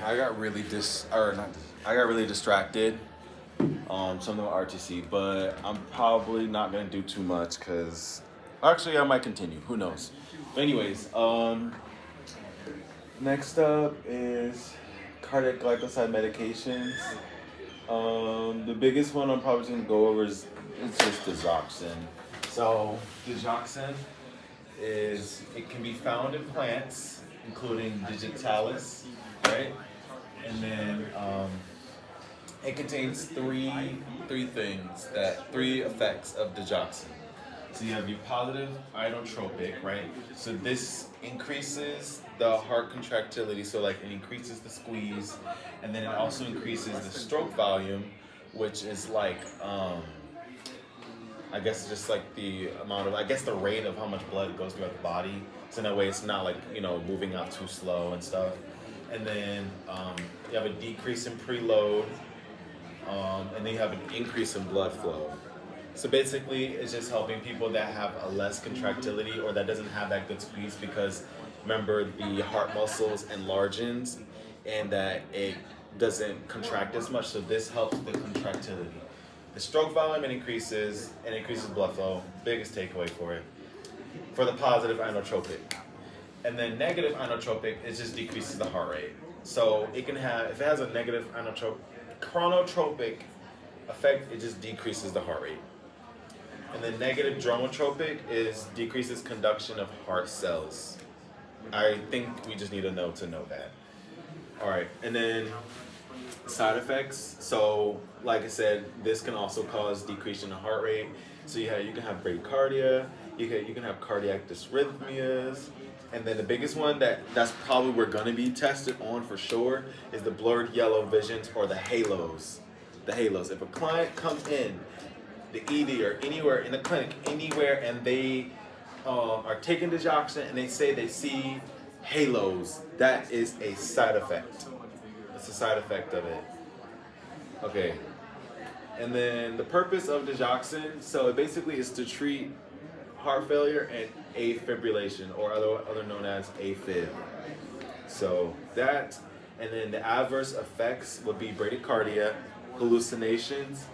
I got really I got really distracted. Something with RTC, but I'm probably not gonna do too much because actually I might continue. Who knows? But anyways, next up is cardiac glycoside medications. The biggest one I'm probably gonna go over is it's just digoxin. So digoxin is it can be found in plants, including digitalis, right? And then it contains three effects of digoxin. So you have your positive inotropic, right? So this increases the heart contractility, so like it increases the squeeze, and then it also increases the stroke volume, which is like I guess just like the amount of the rate of how much blood goes throughout the body. So in that way, it's not like moving out too slow and stuff. And then you have a decrease in preload, and then you have an increase in blood flow. So basically, it's just helping people that have a less contractility or that doesn't have that good squeeze because remember the heart muscles enlarges and that it doesn't contract as much. So this helps the contractility. The stroke volume it increases blood flow. Biggest takeaway for it. For the positive inotropic. And then negative inotropic, it just decreases the heart rate. So it can have, if it has a negative chronotropic effect, it just decreases the heart rate. And then negative dromotropic is decreases conduction of heart cells. I think we just need to know that. All right, and then side effects. So, like I said, this can also cause decrease in the heart rate. So you can have bradycardia, you can have cardiac dysrhythmias, and then the biggest one that's probably we're gonna be tested on for sure is the blurred yellow visions or the halos. The halos. If a client comes in the ED or anywhere in the clinic, anywhere, and they are taking digoxin and they say they see halos, that is a side effect. It's a side effect of it. Okay. And then the purpose of digoxin, so it basically is to treat heart failure and afibrillation, or other known as AFib. So that, and then the adverse effects would be bradycardia, hallucinations,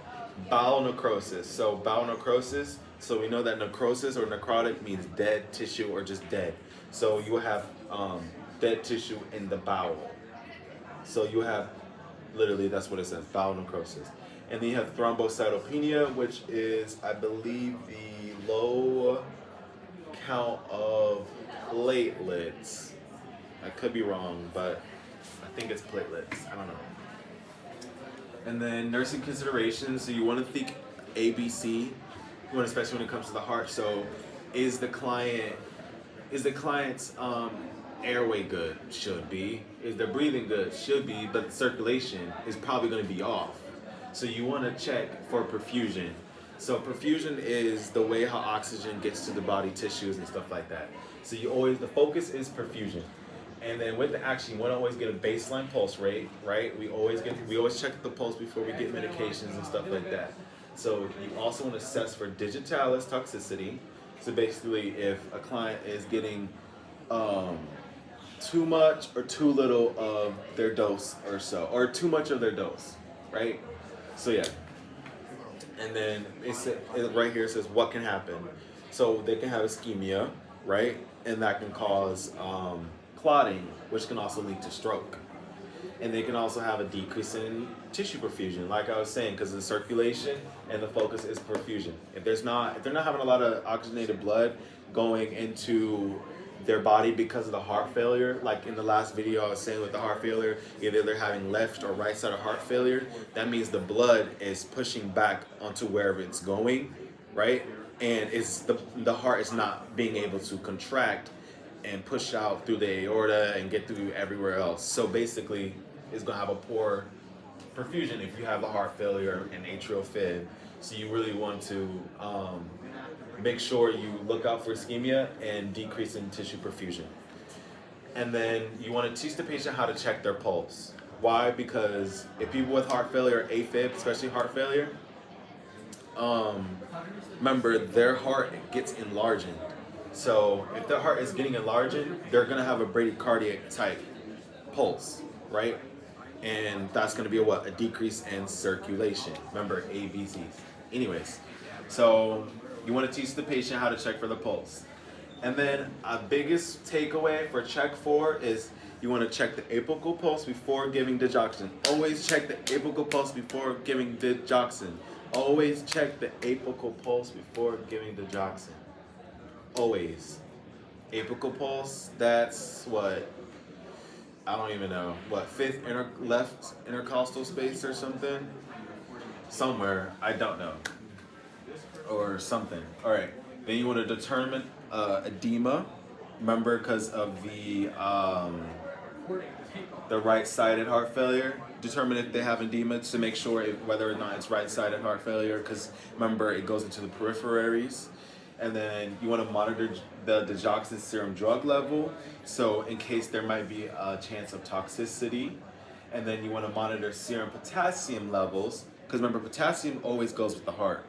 bowel necrosis. So bowel necrosis, so we know that necrosis or necrotic means dead tissue or just dead. So you have dead tissue in the bowel. So you have, literally that's what it says, bowel necrosis. And then you have thrombocytopenia, which is, I believe, the low count of platelets. I could be wrong, but I think it's platelets. I don't know. And then nursing considerations. So you want to think ABC, especially when it comes to the heart. So is the client's airway good? Should be. Is their breathing good? Should be. But the circulation is probably going to be off. So you want to check for perfusion. So perfusion is the way how oxygen gets to the body tissues and stuff like that. So the focus is perfusion. And then with the action, you want to always get a baseline pulse rate, right? We always check the pulse before we get medications and stuff like that. So you also want to assess for digitalis toxicity. So basically, if a client is getting too much or too little of their dose or so, or too much of their dose, right? So yeah. And then right here it says what can happen. So they can have ischemia, right? And that can cause clotting, which can also lead to stroke. And they can also have a decrease in tissue perfusion, like I was saying, because of the circulation and the focus is perfusion. If they're not having a lot of oxygenated blood going into their body because of the heart failure, like in the last video I was saying with the heart failure, either they're having left or right side of heart failure, that means the blood is pushing back onto wherever it's going, right? And the heart is not being able to contract and push out through the aorta and get through everywhere else. So basically, it's gonna have a poor perfusion if you have a heart failure and atrial fib. So you really want to make sure you look out for ischemia and decrease in tissue perfusion. And then you want to teach the patient how to check their pulse. Why? Because if people with heart failure, AFib, especially heart failure, remember their heart gets enlarged. So if their heart is getting enlarged, they're gonna have a bradycardic type pulse, right? And that's going to be a what? A decrease in circulation. Remember, ABCs. Anyways, so you want to teach the patient how to check for the pulse. And then a biggest takeaway for check 4 is you want to check the apical pulse before giving digoxin. Always check the apical pulse before giving digoxin. Always check the apical pulse before giving digoxin. Always. Apical pulse, that's what? I don't even know. What, left intercostal space or something? Somewhere. I don't know. Or something. All right. Then you want to determine edema. Remember, because of the right-sided heart failure. Determine if they have edema to make sure whether or not it's right-sided heart failure. Because remember, it goes into the peripheries. And then you want to monitor the digoxin serum drug level, so in case there might be a chance of toxicity. And then you want to monitor serum potassium levels, because remember, potassium always goes with the heart.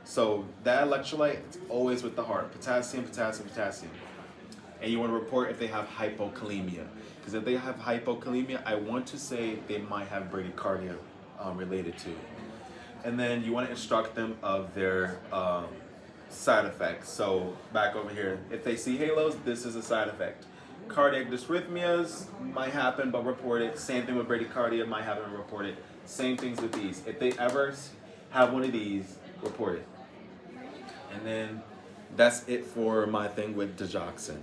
So that electrolyte is always with the heart. Potassium, potassium, potassium. And you want to report if they have hypokalemia, because if they have hypokalemia, I want to say they might have bradycardia related to it. And then you want to instruct them of their side effects. So back over here, if they see halos, this is a side effect. Cardiac dysrhythmias might happen, but report it. Same thing with bradycardia, might happen and report it. Same things with these. If they ever have one of these, report it. And then that's it for my thing with digoxin.